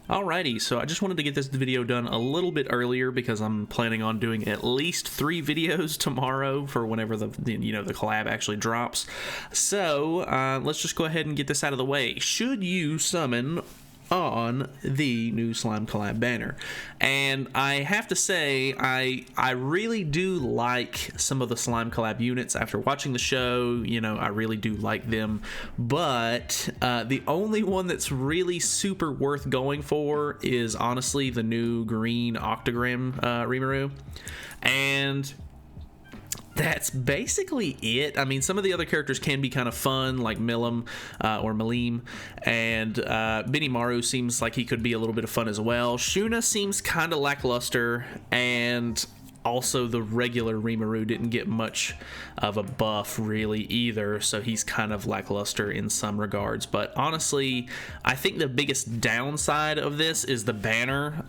Alrighty, so I just wanted to get this video done a little bit earlier because I'm planning on doing at least 3 videos tomorrow for whenever the collab actually drops. So let's just go ahead and get this out of the way. Should you summon on the new slime collab banner? And I have to say, I really do like some of the slime collab units. After watching the show, I really do like them, but the only one that's really super worth going for is honestly the new green octagram Rimuru. And that's basically it. I mean, some of the other characters can be kind of fun, like Milim or Malim, and Benimaru seems like he could be a little bit of fun as well. Shuna seems kind of lackluster, and also the regular Rimuru didn't get much of a buff really either, so he's kind of lackluster in some regards. But honestly, I think the biggest downside of this is the banner,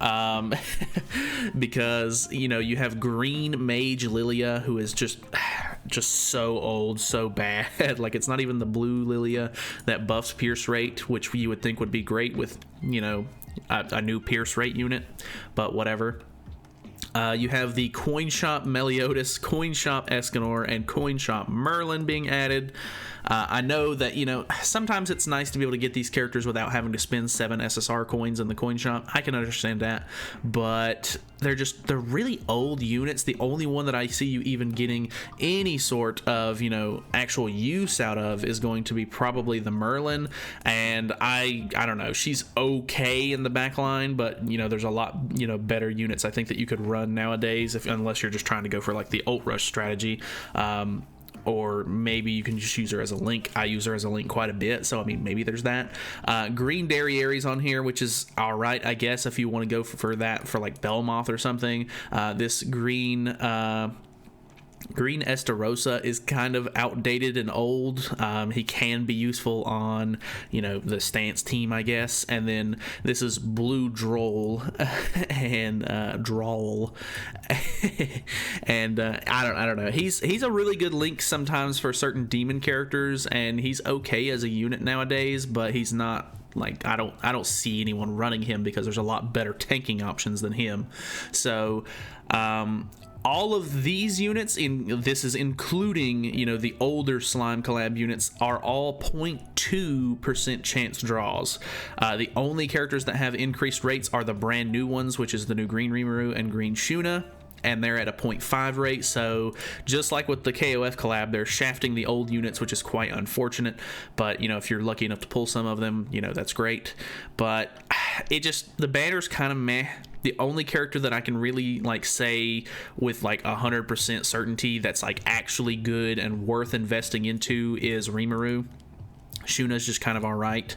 because you have green mage Lilia, who is just so old, so bad. Like, it's not even the blue Lilia that buffs pierce rate, which you would think would be great with a new pierce rate unit, but whatever. You have the Coin Shop Meliodas, Coin Shop Escanor, and Coin Shop Merlin being added. I know that, sometimes it's nice to be able to get these characters without having to spend 7 SSR coins in the coin shop. I can understand that, but they're really old units. The only one that I see you even getting any sort of, actual use out of is going to be probably the Merlin. And I don't know, she's okay in the back line, but, there's a lot, better units I think that you could run nowadays, unless you're just trying to go for like the ult rush strategy. Or maybe you can just use her as a link. I use her as a link quite a bit, so I mean, maybe there's that. Green Derriere's on here, which is alright, I guess, if you want to go for that for like Belmoth or something. This green Estarossa is kind of outdated and old. He can be useful on, the stance team, I guess. And then this is Blue Droll and Droll, and I don't know. He's a really good link sometimes for certain demon characters, and he's okay as a unit nowadays, but he's not. Like, I don't see anyone running him because there's a lot better tanking options than him. So all of these units, this is including, the older slime collab units, are all 0.2% chance draws. The only characters that have increased rates are the brand new ones, which is the new green Rimuru and green Shuna, and they're at a 0.5 rate. So just like with the KOF collab, they're shafting the old units, which is quite unfortunate. But if you're lucky enough to pull some of them, that's great. But the banner's kind of meh. The only character that I can really say with 100% certainty that's actually good and worth investing into is Rimuru. Shuna's just kind of alright.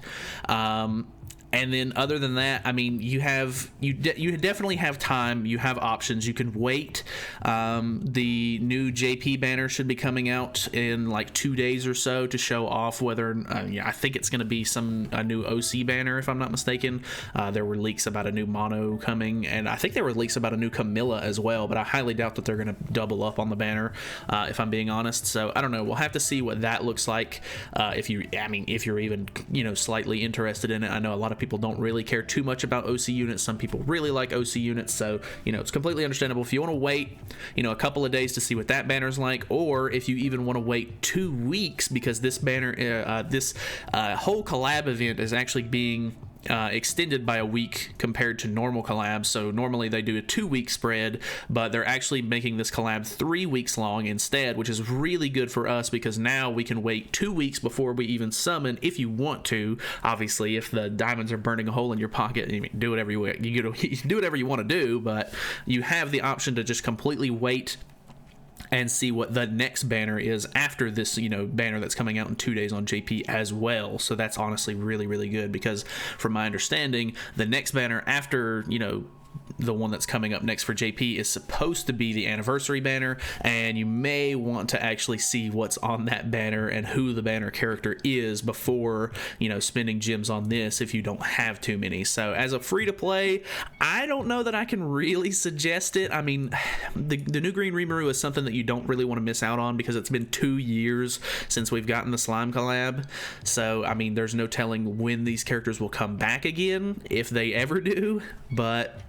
And then other than that, I mean, you definitely have time. You have options. You can wait. The new JP banner should be coming out in 2 days or so to show off whether, I think it's going to be a new OC banner, if I'm not mistaken. There were leaks about a new Mono coming, and I think there were leaks about a new Camilla as well, but I highly doubt that they're going to double up on the banner, if I'm being honest. So I don't know. We'll have to see what that looks like. If you're even, slightly interested in it. I know a lot of people don't really care too much about OC units. Some people really like OC units, so it's completely understandable if you want to wait a couple of days to see what that banner's like, or if you even want to wait 2 weeks, because this banner this whole collab event is actually being extended by a week compared to normal collabs. So normally they do a 2-week spread, but they're actually making this collab 3 weeks long instead, which is really good for us because now we can wait 2 weeks before we even summon if you want to. Obviously, if the diamonds are burning a hole in your pocket, you do whatever you do whatever you want to do, but you have the option to just completely wait and see what the next banner is after this, banner that's coming out in 2 days on JP as well. So that's honestly really, really good, because from my understanding, the next banner after, the one that's coming up next for JP is supposed to be the anniversary banner, and you may want to actually see what's on that banner and who the banner character is before, you know, spending gems on this if you don't have too many. So as a free to play, I don't know that I can really suggest it. I mean, the new green Rimuru is something that you don't really want to miss out on because it's been 2 years since we've gotten the slime collab. So I mean, there's no telling when these characters will come back again, if they ever do. But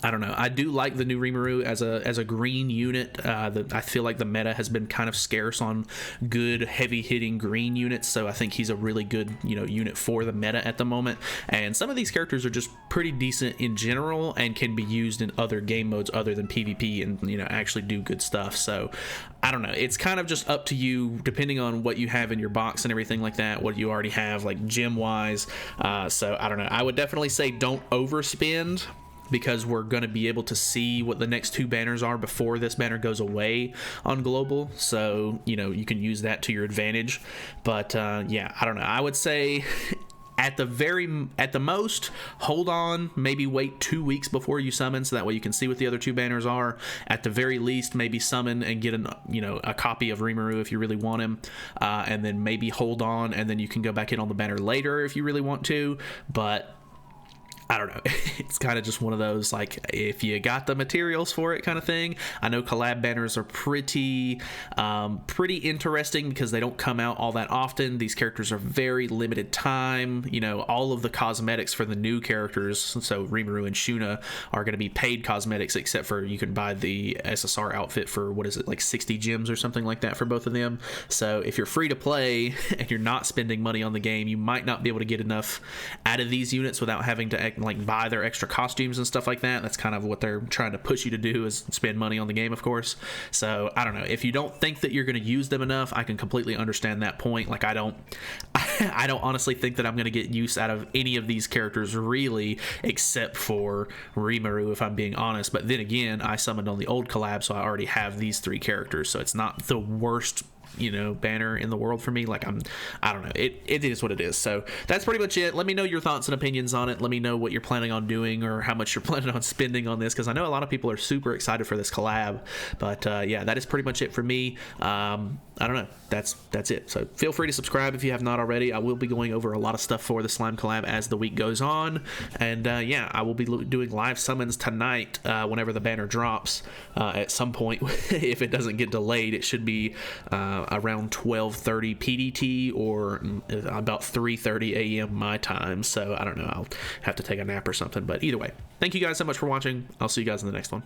I don't know. I do like the new Rimuru as a green unit. I feel like the meta has been kind of scarce on good heavy hitting green units, so I think he's a really good, you know, unit for the meta at the moment. And some of these characters are just pretty decent in general and can be used in other game modes other than PvP and, you know, actually do good stuff. So I don't know. It's kind of just up to you depending on what you have in your box and everything like that, what you already have like gem wise. So I don't know. I would definitely say don't overspend, because we're going to be able to see what the next 2 banners are before this banner goes away on global, so you know, you can use that to your advantage. But yeah, I don't know. I would say at the most, hold on, maybe wait 2 weeks before you summon, so that way you can see what the other 2 banners are. At the very least, maybe summon and get a copy of Rimuru if you really want him, and then maybe hold on, and then you can go back in on the banner later if you really want to. But I don't know. It's kind of just one of those, like, if you got the materials for it kind of thing. I know collab banners are pretty interesting because they don't come out all that often. These characters are very limited time. You know, all of the cosmetics for the new characters, so Rimuru and Shuna, are going to be paid cosmetics, except for you can buy the SSR outfit for, what is it, like 60 gems or something like that for both of them. So if you're free to play and you're not spending money on the game, you might not be able to get enough out of these units without having to like buy their extra costumes and stuff like that. That's kind of what they're trying to push you to do, is spend money on the game, of course. So I don't know, if you don't think that you're going to use them enough, I can completely understand that point. Like, I don't honestly think that I'm going to get use out of any of these characters really, except for Rimuru, if I'm being honest. But then again, I summoned on the old collab, so I already have these 3 characters, so it's not the worst, you know, banner in the world for me. Like, I don't know, it is what it is. So that's pretty much it. Let me know your thoughts and opinions on it. Let me know what you're planning on doing or how much you're planning on spending on this, because I know a lot of people are super excited for this collab. But yeah, that is pretty much it for me. I don't know, that's it. So feel free to subscribe if you have not already. I will be going over a lot of stuff for the slime collab as the week goes on. And yeah, I will be doing live summons tonight whenever the banner drops at some point. If it doesn't get delayed, it should be around 12:30 PDT or about 3:30 a.m. my time. So I don't know, I'll have to take a nap or something. But either way, thank you guys so much for watching. I'll see you guys in the next one.